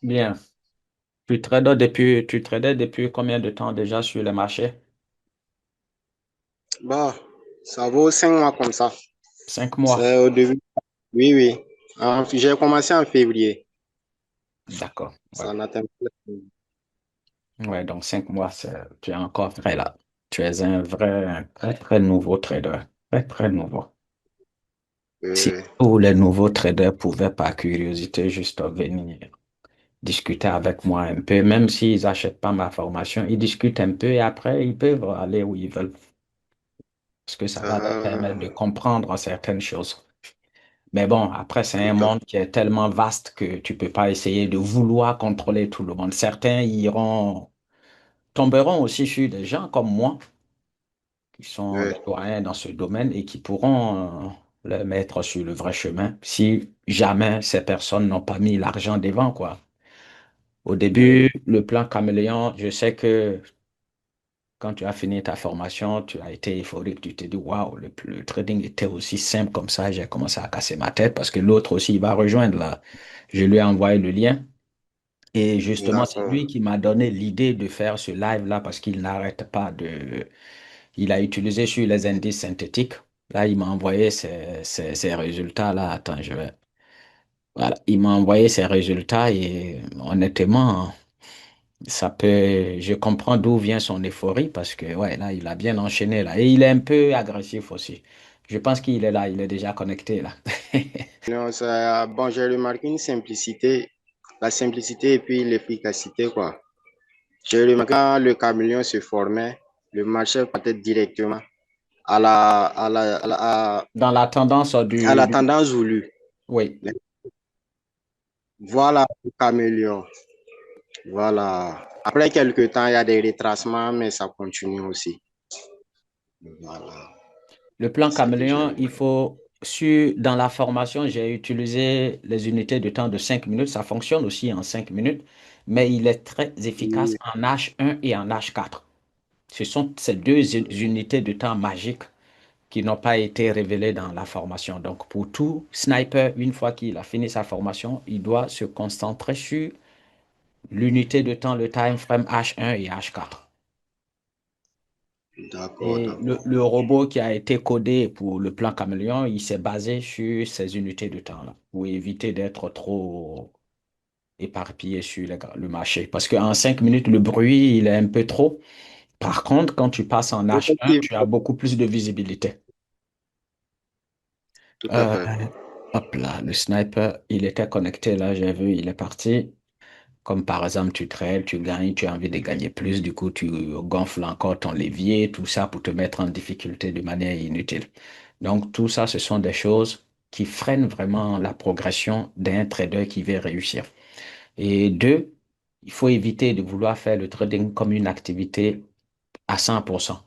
Bien. Tu tradais depuis combien de temps déjà sur le marché? Bah, ça vaut 5 mois comme ça. 5 mois. C'est au début. Oui, oui. J'ai commencé en février. D'accord. Ouais. Ça n'atteint pas. Ouais, donc 5 mois, tu es encore vrai là. Tu es un vrai, un très, très nouveau trader. Très, très nouveau. Si Euh, tous les nouveaux traders pouvaient par curiosité juste venir discuter avec moi un peu, même s'ils n'achètent pas ma formation, ils discutent un peu et après ils peuvent aller où ils veulent parce que ça va leur permettre de euh, comprendre certaines choses. Mais bon, après, c'est un tout à monde qui est tellement vaste que tu peux pas essayer de vouloir contrôler tout le monde. Certains tomberont aussi sur des gens comme moi, qui sont des fait. doyens dans ce domaine et qui pourront les mettre sur le vrai chemin si jamais ces personnes n'ont pas mis l'argent devant, quoi. Au début, le plan caméléon, je sais que quand tu as fini ta formation, tu as été euphorique, tu t'es dit, waouh, le trading était aussi simple comme ça. J'ai commencé à casser ma tête parce que l'autre aussi, il va rejoindre là. Je lui ai envoyé le lien. Et justement, c'est D'accord. lui qui m'a donné l'idée de faire ce live-là parce qu'il n'arrête pas de... Il a utilisé sur les indices synthétiques. Là, il m'a envoyé ses résultats-là. Attends, je vais... Voilà, il m'a envoyé ses résultats et honnêtement, ça peut... Je comprends d'où vient son euphorie parce que, ouais, là, il a bien enchaîné là. Et il est un peu agressif aussi. Je pense qu'il est là, il est déjà connecté là. Non, bon, j'ai remarqué une simplicité, la simplicité et puis l'efficacité, quoi. J'ai remarqué quand le caméléon se formait, le marché partait directement à Dans la tendance à la tendance voulue. Oui. Voilà le caméléon. Voilà. Après quelques temps, il y a des retracements, mais ça continue aussi. Voilà. Le plan C'est ça que j'ai caméléon, remarqué. dans la formation, j'ai utilisé les unités de temps de 5 minutes. Ça fonctionne aussi en 5 minutes, mais il est très efficace Oui, en H1 et en H4. Ce sont ces deux unités de temps magiques qui n'ont pas été révélées dans la formation. Donc, pour tout sniper, une fois qu'il a fini sa formation, il doit se concentrer sur l'unité de temps, le time frame H1 et H4. d'accord, Et d'accord. le robot qui a été codé pour le plan caméléon, il s'est basé sur ces unités de temps-là, pour éviter d'être trop éparpillé sur le marché. Parce qu'en 5 minutes, le bruit, il est un peu trop. Par contre, quand tu passes en H1, tu as Effectivement, beaucoup plus de visibilité. tout à Euh, fait. hop là, le sniper, il était connecté là, j'ai vu, il est parti. Comme par exemple, tu trailes, tu gagnes, tu as envie de gagner plus, du coup, tu gonfles encore ton levier, tout ça pour te mettre en difficulté de manière inutile. Donc, tout ça, ce sont des choses qui freinent vraiment la progression d'un trader qui veut réussir. Et deux, il faut éviter de vouloir faire le trading comme une activité à 100%.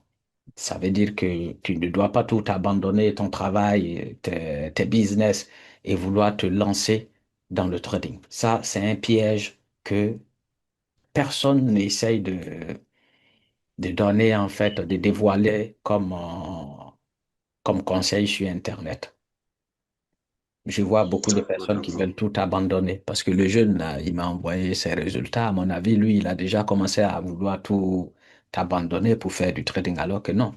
Ça veut dire que tu ne dois pas tout abandonner, ton travail, tes business, et vouloir te lancer dans le trading. Ça, c'est un piège que personne n'essaye de donner, en fait, de dévoiler comme conseil sur Internet. Je vois beaucoup de D'accord, personnes qui d'accord. veulent tout abandonner parce que le jeune, là, il m'a envoyé ses résultats. À mon avis, lui, il a déjà commencé à vouloir tout abandonner pour faire du trading, alors que non.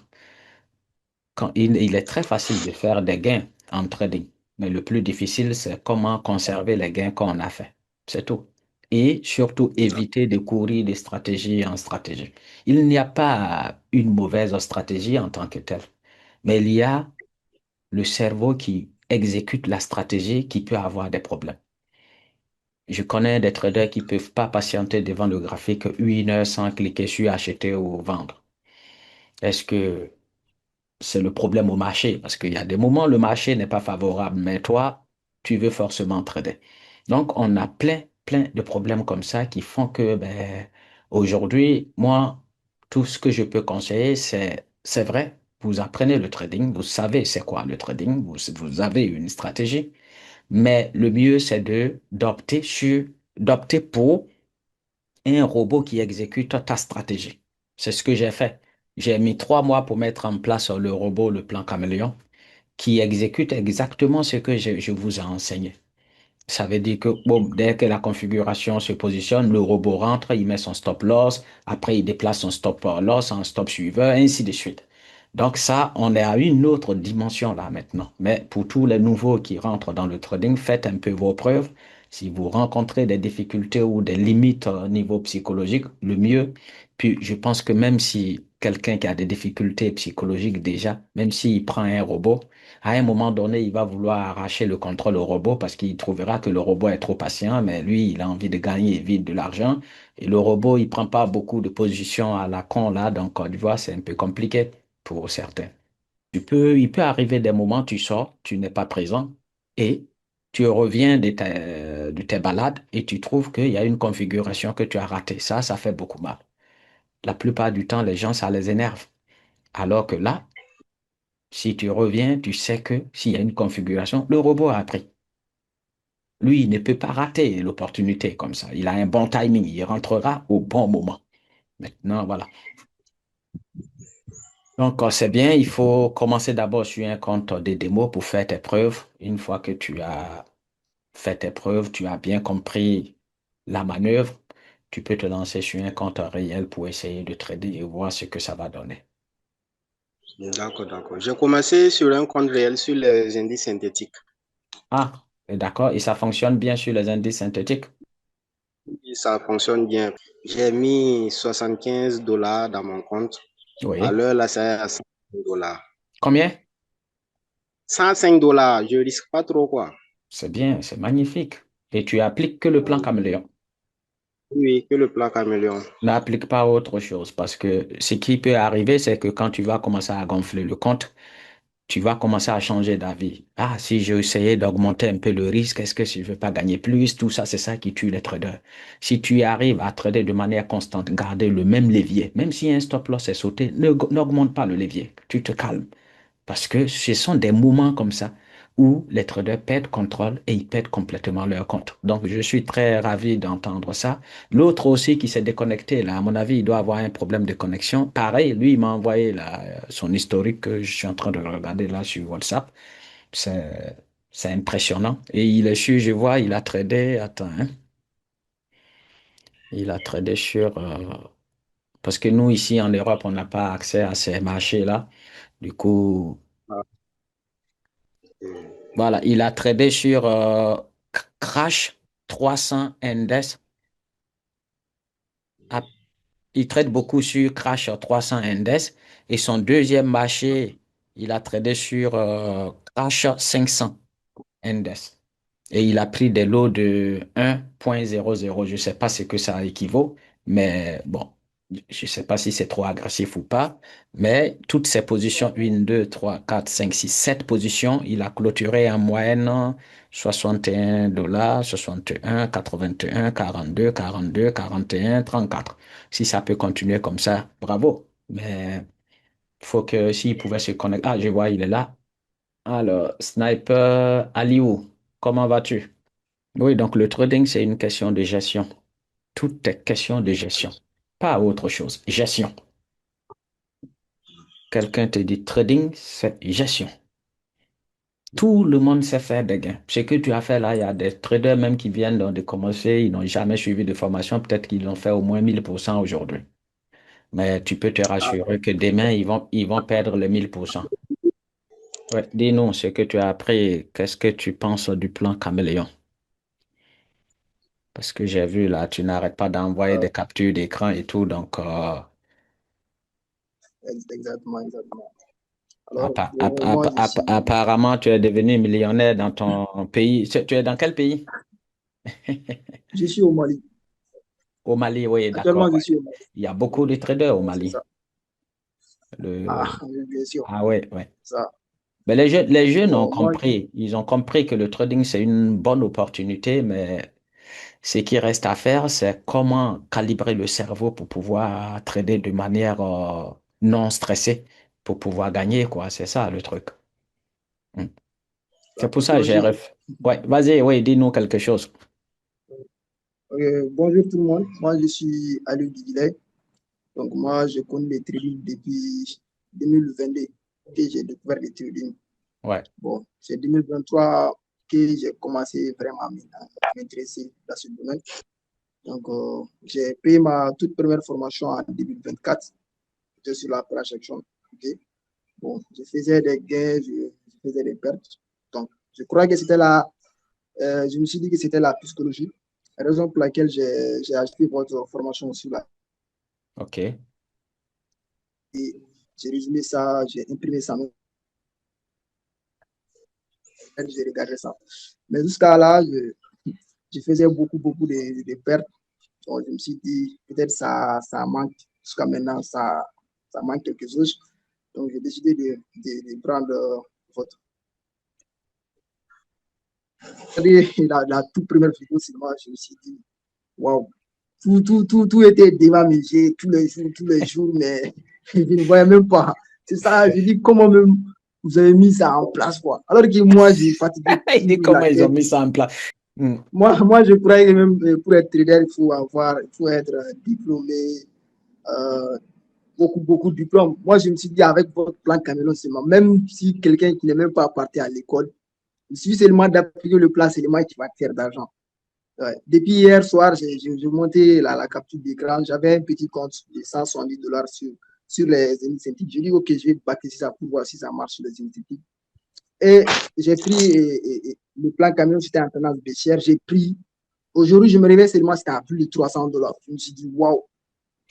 Il est très facile de faire des gains en trading, mais le plus difficile, c'est comment conserver les gains qu'on a fait. C'est tout. Et surtout, éviter de courir de stratégie en stratégie. Il n'y a pas une mauvaise stratégie en tant que telle, mais il y a le cerveau qui exécute la stratégie qui peut avoir des problèmes. Je connais des traders qui ne peuvent pas patienter devant le graphique 1 heure sans cliquer sur acheter ou vendre. Est-ce que c'est le problème au marché? Parce qu'il y a des moments où le marché n'est pas favorable, mais toi, tu veux forcément trader. Donc, on a plein, plein de problèmes comme ça qui font que, ben, aujourd'hui, moi, tout ce que je peux conseiller, c'est vrai, vous apprenez le trading, vous savez c'est quoi le trading, vous avez une stratégie, mais le mieux, c'est d'opter pour un robot qui exécute ta stratégie. C'est ce que j'ai fait. J'ai mis 3 mois pour mettre en place le robot, le plan caméléon, qui exécute exactement ce que je vous ai enseigné. Ça veut dire que bon, dès que la configuration se positionne, le robot rentre, il met son stop loss, après il déplace son stop loss en stop suiveur, et ainsi de suite. Donc ça, on est à une autre dimension là maintenant. Mais pour tous les nouveaux qui rentrent dans le trading, faites un peu vos preuves. Si vous rencontrez des difficultés ou des limites au niveau psychologique, le mieux. Puis je pense que même si quelqu'un qui a des difficultés psychologiques déjà, même s'il prend un robot, à un moment donné, il va vouloir arracher le contrôle au robot parce qu'il trouvera que le robot est trop patient, mais lui, il a envie de gagner vite de l'argent. Et le robot, il prend pas beaucoup de positions à la con là, donc tu vois, c'est un peu compliqué pour certains. Il peut arriver des moments, tu sors, tu n'es pas présent et tu reviens de tes balades et tu trouves qu'il y a une configuration que tu as ratée. Ça fait beaucoup mal. La plupart du temps, les gens, ça les énerve. Alors que là, si tu reviens, tu sais que s'il y a une configuration, le robot a appris. Lui, il ne peut pas rater l'opportunité comme ça. Il a un bon timing. Il rentrera au bon moment. Maintenant, voilà. Donc, c'est bien. Il faut commencer d'abord sur un compte de démo pour faire tes preuves. Une fois que tu as fait tes preuves, tu as bien compris la manœuvre, tu peux te lancer sur un compte réel pour essayer de trader et voir ce que ça va donner. D'accord, d'accord. J'ai commencé sur un compte réel sur les indices synthétiques. Ah, d'accord. Et ça fonctionne bien sur les indices synthétiques? Et ça fonctionne bien. J'ai mis 75 dollars dans mon compte. À Oui. l'heure, là, ça est à 105 dollars. Combien? 105 dollars, je risque pas trop, quoi. C'est bien, c'est magnifique. Et tu appliques que le plan caméléon. Oui, que le plat caméléon. N'applique pas autre chose parce que ce qui peut arriver, c'est que quand tu vas commencer à gonfler le compte, tu vas commencer à changer d'avis. Ah, si je essayais d'augmenter un peu le risque, est-ce que si je ne veux pas gagner plus? Tout ça, c'est ça qui tue les traders. Si tu arrives à trader de manière constante, garder le même levier, même si un stop loss est sauté, n'augmente pas le levier. Tu te calmes. Parce que ce sont des moments comme ça où les traders perdent contrôle et ils perdent complètement leur compte. Donc, je suis très ravi d'entendre ça. L'autre aussi qui s'est déconnecté, là, à mon avis, il doit avoir un problème de connexion. Pareil, lui, il m'a envoyé là, son historique que je suis en train de regarder là sur WhatsApp. C'est, c'est impressionnant. Et il est sûr, je vois, il a tradé, attends, hein, il a tradé sur... parce que nous, ici en Europe, on n'a pas accès à ces marchés-là. Du coup, Ah, ok. voilà, il a tradé sur Crash 300 Index. Ah, il trade beaucoup sur Crash 300 Index. Et son deuxième marché, il a tradé sur Crash 500 Index. Et il a pris des lots de 1,00. Je ne sais pas ce que ça équivaut, mais bon, je ne sais pas si c'est trop agressif ou pas. Mais toutes ces positions, une, 2, 3, 4, 5, 6, 7 positions, il a clôturé en moyenne 61 dollars, 61, 81, 42, 42, 41, 34. Si ça peut continuer comme ça, bravo. Mais il faut que s'il pouvait se connecter. Ah, je vois, il est là. Alors, Sniper Aliou, comment vas-tu? Oui, donc le trading, c'est une question de gestion. Tout est question de gestion, pas autre chose. Gestion. Quelqu'un te dit trading, c'est gestion. Tout le monde sait faire des gains. Ce que tu as fait là, il y a des traders même qui viennent de commencer, ils n'ont jamais suivi de formation, peut-être qu'ils ont fait au moins 1000% aujourd'hui. Mais tu peux te Ah, rassurer que demain, ils vont perdre les 1000%. Ouais, dis-nous ce que tu as appris, qu'est-ce que tu penses du plan caméléon? Parce que j'ai vu là, tu n'arrêtes pas d'envoyer des captures d'écran et tout. Donc, exactement, exactement. Alors, apparemment, tu es devenu millionnaire dans ton pays. Tu es dans quel pays? je suis au Mali. Au Mali, oui, d'accord. Actuellement, je Ouais. suis au Mali. Il y a beaucoup de traders au C'est Mali. ça. Ah, Le... oui, bien sûr. Ah ouais, ouais. Ça. Mais les jeunes ont Bon, moi, compris. Ils ont compris que le trading, c'est une bonne opportunité, mais ce qui reste à faire, c'est comment calibrer le cerveau pour pouvoir trader de manière non stressée, pour pouvoir gagner, quoi. C'est ça le truc. Mm. C'est pour d'accord, ça que j'ai Roger. ref... Ouais, vas-y, oui, dis-nous quelque chose. Bonjour tout le monde. Moi, je suis Aliou Guillet. Donc, moi, je connais le trading depuis 2022 que j'ai découvert le trading. Ouais, Bon, c'est 2023. que j'ai commencé vraiment à m'intéresser dans ce domaine. Donc, j'ai payé ma toute première formation en 2024. J'étais sur la première section. Okay. Bon, je faisais des gains, je faisais des pertes. Donc, je crois que c'était je me suis dit que c'était la psychologie, raison pour laquelle j'ai acheté votre formation sur là. OK. Et j'ai résumé ça, j'ai imprimé ça, j'ai regardé ça. Mais jusqu'à là, je faisais beaucoup de pertes. Donc, je me suis dit, peut-être ça manque, jusqu'à maintenant, ça manque quelque chose. Donc, j'ai décidé de prendre votre. La toute première vidéo, seulement, je me suis dit, waouh, tout était dévamigé tous les jours, mais je ne voyais même pas. C'est ça, je dis, comment même vous avez mis ça en place, quoi. Alors que moi, j'ai fatigué Il dit la comment ils ont tête. mis ça en place. Moi, je croyais que même pour être trader, il faut être diplômé, euh, beaucoup de diplômes. Moi, je me suis dit, avec votre plan Camelot seulement, même si quelqu'un qui n'est même pas parti à l'école, il suffit seulement d'appliquer le plan seulement qui va faire d'argent. Ouais. Depuis hier soir, j'ai monté la capture d'écran. J'avais un petit compte de $170 sur les initiatives. Je dis, OK, je vais bâtir ça pour voir si ça marche sur les initiatives. Et j'ai pris le plan camion, c'était en tendance baissière. J'ai pris. Aujourd'hui, je me réveille seulement, c'était à plus de $300. Je me suis dit, waouh.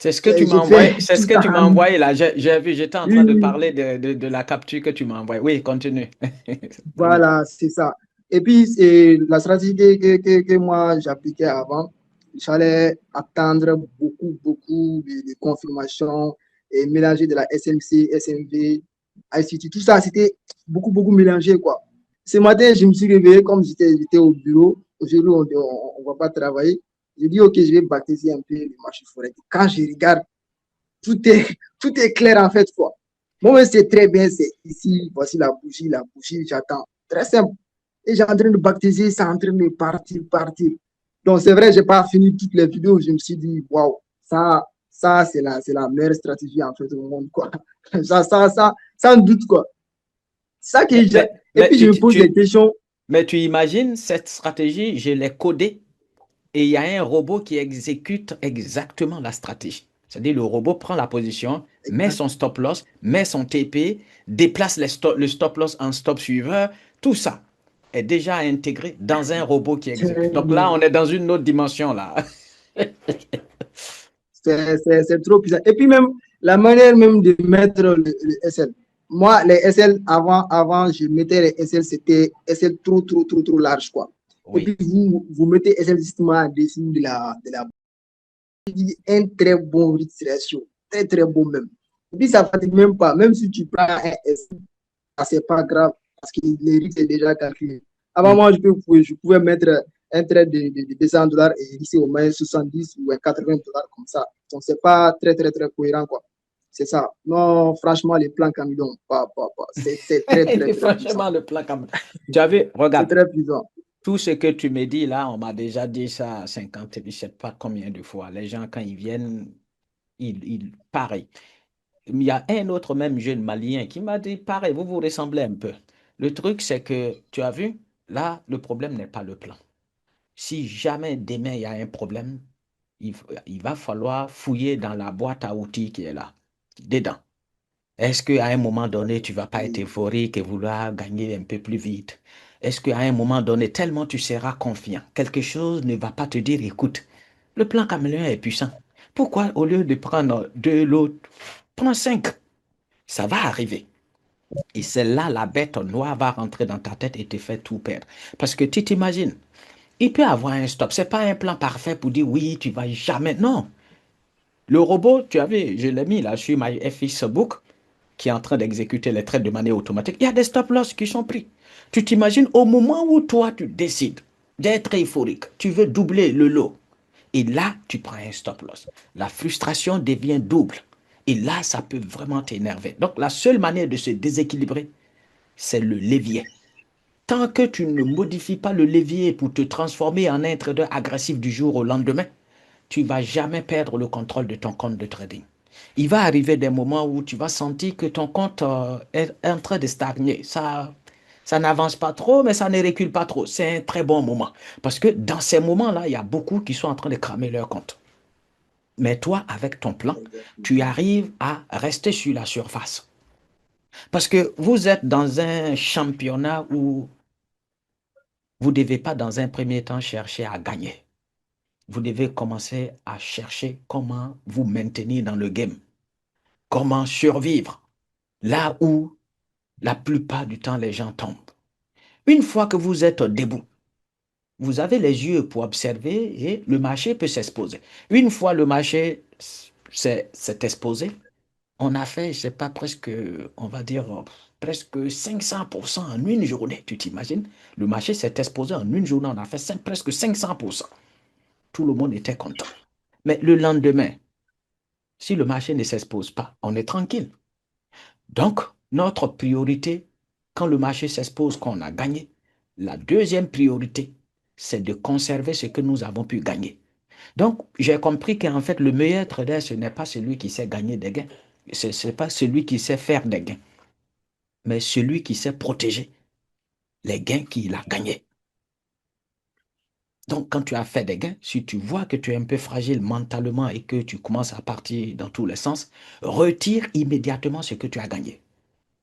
C'est ce que tu m'as J'ai envoyé. fait C'est tout ce que ça. tu m'as envoyé là. J'ai vu, j'étais en train de Oui, parler de la capture que tu m'as envoyée. Oui, continue. Oui. voilà, c'est ça. Et puis, c'est la stratégie que moi j'appliquais avant. Il fallait attendre beaucoup de confirmations et mélanger de la SMC, SMV, ICT. Tout ça, c'était beaucoup mélangé, quoi. Ce matin, je me suis réveillé comme j'étais au bureau. Aujourd'hui, on ne va pas travailler. J'ai dit, OK, je vais baptiser un peu le marché forêt. Quand je regarde, tout est, tout est clair en fait, quoi. Moi, c'est très bien, c'est ici, voici la bougie, j'attends. Très simple. Et j'ai en train de baptiser, c'est en train de partir. Donc, c'est vrai, j'ai pas fini toutes les vidéos. Je me suis dit, waouh, ça c'est la meilleure stratégie en fait au monde, quoi. Sans doute, quoi. Ça que Mais, j'ai. mais, Et mais puis, je tu, me tu, pose des tu- questions. mais tu imagines cette stratégie, je l'ai codée et il y a un robot qui exécute exactement la stratégie. C'est-à-dire le robot prend la position, met son stop loss, met son TP, déplace le stop loss en stop suiveur. Tout ça est déjà intégré dans un robot qui exécute. Donc là, on est dans une autre dimension là. C'est trop puissant. Et puis même, la manière même de mettre le SL. Moi, les SL, avant, je mettais les SL, c'était SL trop large, quoi. Et Oui. puis, vous mettez SL justement en dessous de la un très bon risque ratio. Très bon même. Et puis, ça ne fatigue même pas. Même si tu prends un SL, c'est pas grave parce que le risque est déjà calculé. Avant, Mm. moi, je pouvais mettre un trade de $200 et ici au moins 70 ou $80 comme ça. Donc, c'est pas très cohérent, quoi. C'est ça. Non, franchement, les plans camions, c'est très puissant. Franchement, le plan comme... Tu as vu, C'est regarde, très puissant. tout ce que tu me dis là, on m'a déjà dit ça à 50, je ne sais pas combien de fois. Les gens, quand ils viennent, pareil. Il y a un autre même jeune malien qui m'a dit, pareil, vous vous ressemblez un peu. Le truc, c'est que, tu as vu, là, le problème n'est pas le plan. Si jamais demain il y a un problème, il va falloir fouiller dans la boîte à outils qui est là, dedans. Est-ce qu'à un moment donné, tu ne vas pas être Et, euphorique et vouloir gagner un peu plus vite? Est-ce qu'à un moment donné, tellement tu seras confiant, quelque chose ne va pas te dire, écoute, le plan caméléon est puissant. Pourquoi, au lieu de prendre deux lots, prends cinq? Ça va arriver. Et c'est là la bête noire va rentrer dans ta tête et te faire tout perdre. Parce que tu t'imagines, il peut avoir un stop. Ce n'est pas un plan parfait pour dire oui, tu vas jamais. Non. Le robot, tu as vu, je l'ai mis là sur MyFX Book, qui est en train d'exécuter les trades de manière automatique. Il y a des stop loss qui sont pris. Tu t'imagines au moment où toi, tu décides d'être euphorique, tu veux doubler le lot. Et là, tu prends un stop loss. La frustration devient double. Et là, ça peut vraiment t'énerver. Donc, la seule manière de se déséquilibrer, c'est le levier. Tant que tu ne modifies pas le levier pour te transformer en un trader agressif du jour au lendemain, tu ne vas jamais perdre le contrôle de ton compte de trading. Il va arriver des moments où tu vas sentir que ton compte est en train de stagner. Ça n'avance pas trop, mais ça ne recule pas trop. C'est un très bon moment. Parce que dans ces moments-là, il y a beaucoup qui sont en train de cramer leur compte. Mais toi, avec ton plan, tu Exactement. arrives à rester sur la surface. Parce que vous êtes dans un championnat où vous ne devez pas, dans un premier temps, chercher à gagner. Vous devez commencer à chercher comment vous maintenir dans le game, comment survivre là où la plupart du temps les gens tombent. Une fois que vous êtes debout, vous avez les yeux pour observer et le marché peut s'exposer. Une fois le marché s'est exposé, on a fait, je sais pas, presque, on va dire, presque 500% en une journée. Tu t'imagines? Le marché s'est exposé en une journée, on a fait presque 500%. Tout le monde était content. Mais le lendemain, si le marché ne s'expose pas, on est tranquille. Donc, notre priorité, quand le marché s'expose, qu'on a gagné, la deuxième priorité, c'est de conserver ce que nous avons pu gagner. Donc, j'ai compris qu'en fait, le meilleur trader, ce n'est pas celui qui sait gagner des gains. Ce n'est pas celui qui sait faire des gains, mais celui qui sait protéger les gains qu'il a gagnés. Donc, quand tu as fait des gains, si tu vois que tu es un peu fragile mentalement et que tu commences à partir dans tous les sens, retire immédiatement ce que tu as gagné.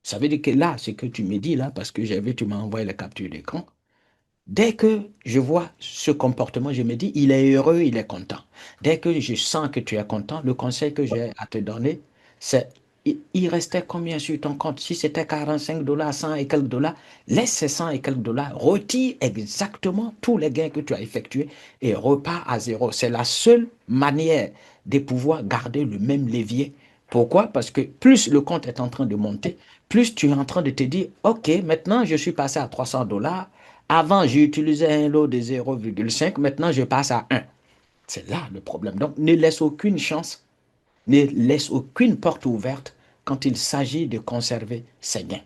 Ça veut dire que là, ce que tu me dis là, parce que j'ai vu, tu m'as envoyé la capture d'écran, dès que je vois ce comportement, je me dis, il est heureux, il est content. Dès que je sens que tu es content, le conseil que j'ai à te donner, c'est, il restait combien sur ton compte? Si c'était 45 dollars, 100 et quelques dollars, laisse ces 100 et quelques dollars, retire exactement tous les gains que tu as effectués et repars à zéro. C'est la seule manière de pouvoir garder le même levier. Pourquoi? Parce que plus le compte est en train de monter, plus tu es en train de te dire, OK, maintenant je suis passé à 300 dollars. Avant, j'utilisais un lot de 0,5. Maintenant, je passe à 1. C'est là le problème. Donc, ne laisse aucune chance, ne laisse aucune porte ouverte quand il s'agit de conserver ses gains.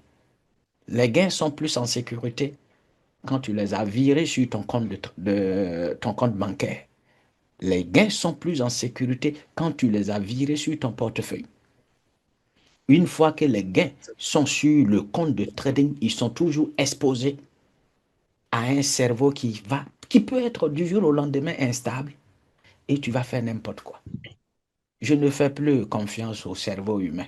Les gains sont plus en sécurité quand tu les as virés sur ton compte, ton compte bancaire. Les gains sont plus en sécurité quand tu les as virés sur ton portefeuille. Une fois que les gains sont sur le compte de trading, ils sont toujours exposés à un cerveau qui peut être du jour au lendemain instable et tu vas faire n'importe quoi. Je ne fais plus confiance au cerveau humain.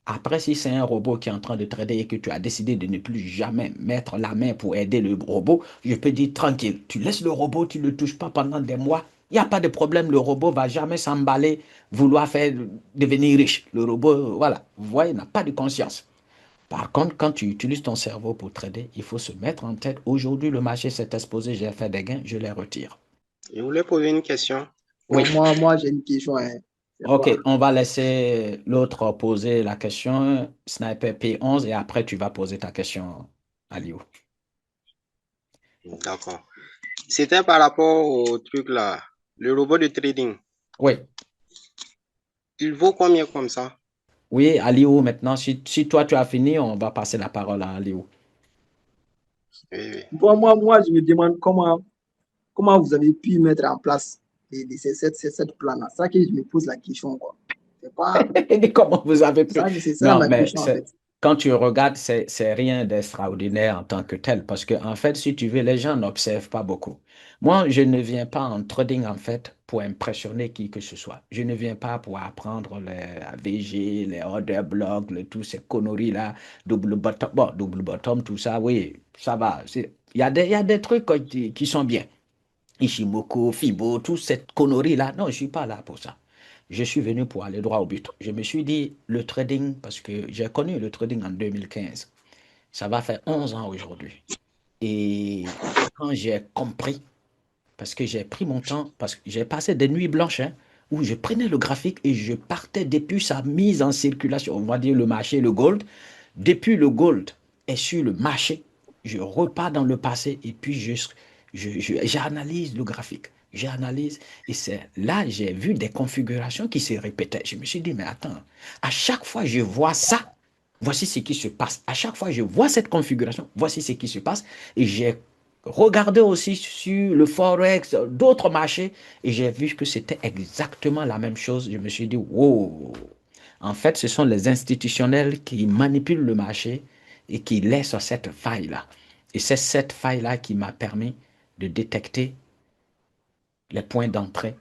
Après, si c'est un robot qui est en train de trader et que tu as décidé de ne plus jamais mettre la main pour aider le robot, je peux dire tranquille, tu laisses le robot, tu ne le touches pas pendant des mois, il n'y a pas de problème, le robot va jamais s'emballer, vouloir faire devenir riche. Le robot, voilà, vous voyez, n'a pas de conscience. Par contre, quand tu utilises ton cerveau pour trader, il faut se mettre en tête, aujourd'hui, le marché s'est exposé, j'ai fait des gains, je les retire. Je voulais poser une question. Oui, Bon, moi j'ai une question, hein. C'est ok, quoi? on va laisser l'autre poser la question, Sniper P11, et après tu vas poser ta question à Liu. D'accord. C'était par rapport au truc là, le robot de trading. Oui, Il vaut combien comme ça? oui, à Liu, maintenant, si toi tu as fini, on va passer la parole à Liu. Oui, oui. Bon, moi, je me demande comment vous avez pu mettre en place cette plan-là. C'est ça que je me pose la question, quoi. C'est pas, Et comment vous avez pu? c'est ça Non, ma mais question, en fait. quand tu regardes, c'est rien d'extraordinaire en tant que tel. Parce que, en fait, si tu veux, les gens n'observent pas beaucoup. Moi, je ne viens pas en trading, en fait, pour impressionner qui que ce soit. Je ne viens pas pour apprendre les AVG, les order blocks, tous ces conneries-là, double bottom, bon, double bottom, tout ça, oui, ça va. Il y a des trucs qui sont bien. Ishimoku, Fibo, toute cette connerie-là. Non, je ne suis pas là pour ça. Je suis venu pour aller droit au but. Je me suis dit, le trading, parce que j'ai connu le trading en 2015. Ça va faire 11 ans aujourd'hui. Et quand j'ai compris, parce que j'ai pris mon temps, parce que j'ai passé des nuits blanches, hein, où je prenais le graphique et je partais depuis sa mise en circulation, on va dire le marché, le gold. Depuis le gold est sur le marché, je repars dans le passé et puis j'analyse le graphique. J'analyse et c'est là j'ai vu des configurations qui se répétaient. Je me suis dit, mais attends, à chaque fois je vois ça, voici ce qui se passe. À chaque fois je vois cette configuration, voici ce qui se passe. Et j'ai regardé aussi sur le Forex, d'autres marchés, et j'ai vu que c'était exactement la même chose. Je me suis dit, wow, en fait, ce sont les institutionnels qui manipulent le marché et qui laisse cette faille-là. Et c'est cette faille-là qui m'a permis de détecter les points d'entrée